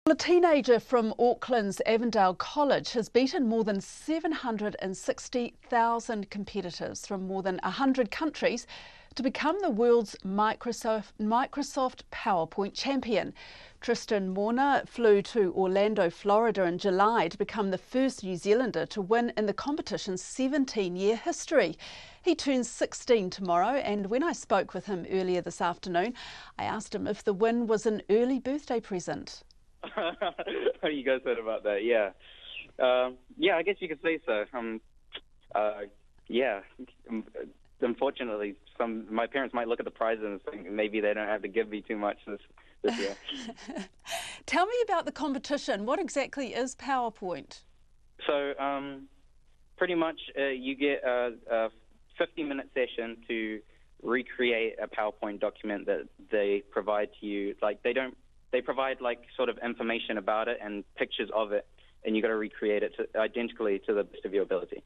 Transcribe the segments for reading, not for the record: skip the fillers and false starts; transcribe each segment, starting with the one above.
A teenager from Auckland's Avondale College has beaten more than 760,000 competitors from more than 100 countries to become the world's Microsoft PowerPoint champion. Tristan Mona flew to Orlando, Florida in July to become the first New Zealander to win in the competition's 17-year history. He turns 16 tomorrow, and when I spoke with him earlier this afternoon, I asked him if the win was an early birthday present. You guys heard about that, yeah. Yeah, I guess you could say so. Yeah, unfortunately, my parents might look at the prizes and think maybe they don't have to give me too much this year. Tell me about the competition. What exactly is PowerPoint? So, pretty much you get a 50-minute session to recreate a PowerPoint document that they provide to you. Like, they provide like sort of information about it and pictures of it, and you got to recreate it identically to the best of your ability.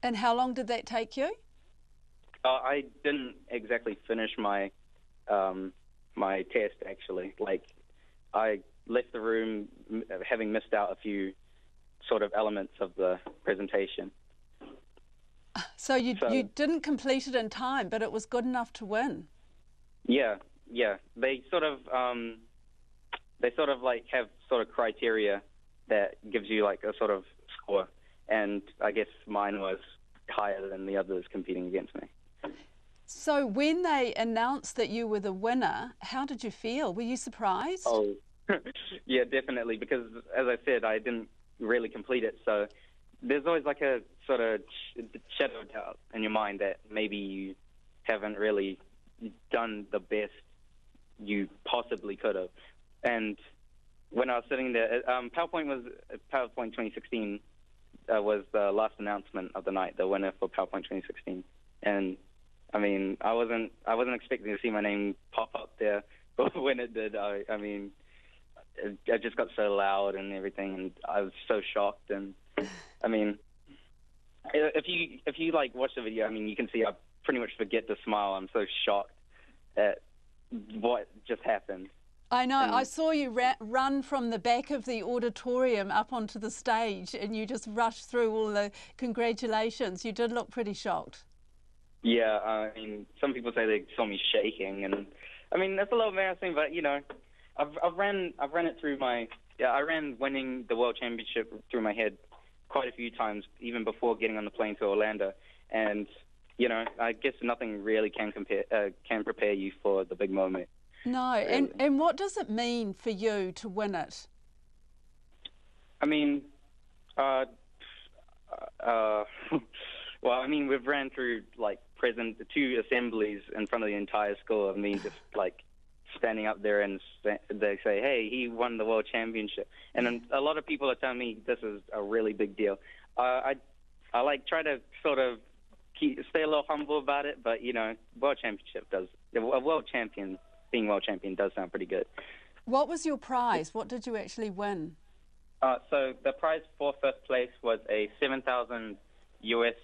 And how long did that take you? I didn't exactly finish my my test, actually. Like, I left the room having missed out a few sort of elements of the presentation. So you didn't complete it in time, but it was good enough to win. Yeah. They sort of like have sort of criteria that gives you like a sort of score, and I guess mine was higher than the others competing against me. So when they announced that you were the winner, how did you feel? Were you surprised? Oh, yeah, definitely, because as I said, I didn't really complete it, so there's always like a sort of shadow of doubt in your mind that maybe you haven't really done the best you possibly could have. And when I was sitting there, PowerPoint 2016 was the last announcement of the night, the winner for PowerPoint 2016. And I mean, I wasn't expecting to see my name pop up there, but when it did, I mean, it just got so loud and everything, and I was so shocked. And I mean, if you like watch the video, I mean, you can see I pretty much forget to smile. I'm so shocked at what just happened. I know. I saw you run from the back of the auditorium up onto the stage, and you just rushed through all the congratulations. You did look pretty shocked. Yeah, I mean, some people say they saw me shaking, and I mean, that's a little embarrassing, but you know, I ran it through I ran winning the World Championship through my head quite a few times, even before getting on the plane to Orlando, and you know, I guess nothing really can prepare you for the big moment. No, really. And what does it mean for you to win it? I mean, well, I mean, we've ran through like two assemblies in front of the entire school of me just like standing up there, and they say, "Hey, he won the World Championship," and then a lot of people are telling me this is a really big deal. I like try to sort of stay a little humble about it, but you know, being world champion does sound pretty good. What was your prize? What did you actually win? So the prize for first place was a $7,000 US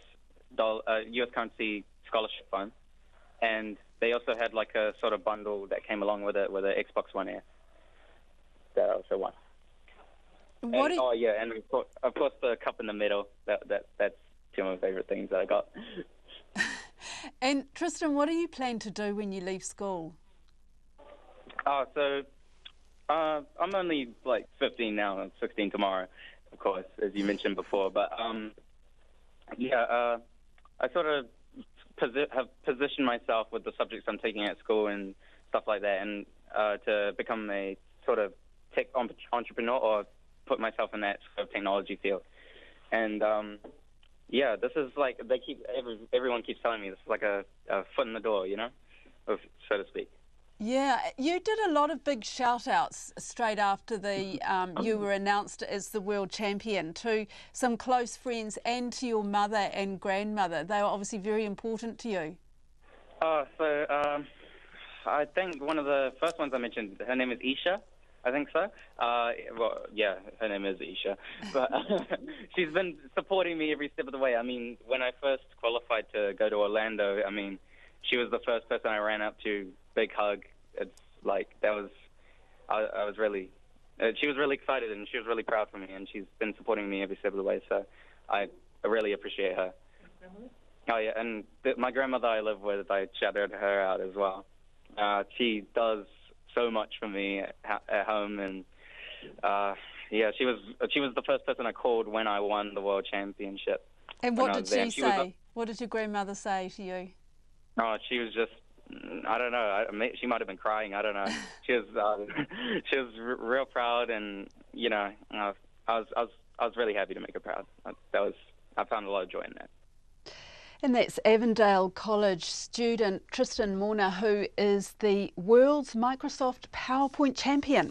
currency scholarship fund, and they also had like a sort of bundle that came along with it with an Xbox One S that I also won. And of course the cup in the middle. That's two of my favorite things that I got. And Tristan, what do you plan to do when you leave school? So I'm only like 15 now. I'm 16 tomorrow, of course, as you mentioned before. But I sort of have positioned myself with the subjects I'm taking at school and stuff like that, and to become a sort of tech entrepreneur, or put myself in that sort of technology field. And this is like everyone keeps telling me this is like a foot in the door, you know, so to speak. Yeah, you did a lot of big shout-outs straight after you were announced as the world champion to some close friends and to your mother and grandmother. They were obviously very important to you. I think one of the first ones I mentioned, her name is Isha. I think so. Well, yeah, her name is Isha. But she's been supporting me every step of the way. I mean, when I first qualified to go to Orlando, I mean, she was the first person I ran up to, big hug. It's like, I was really she was really excited and she was really proud for me, and she's been supporting me every step of the way. So I really appreciate her. Oh yeah, and my grandmother I live with, I shouted her out as well. She does so much for me at home, and yeah, she was the first person I called when I won the world championship. And what did she say? What did your grandmother say to you? Oh, she was just, I don't know. She might have been crying. I don't know. She was real proud, and you know, I was really happy to make her proud. I found a lot of joy in that. And that's Avondale College student Tristan Mona, who is the world's Microsoft PowerPoint champion.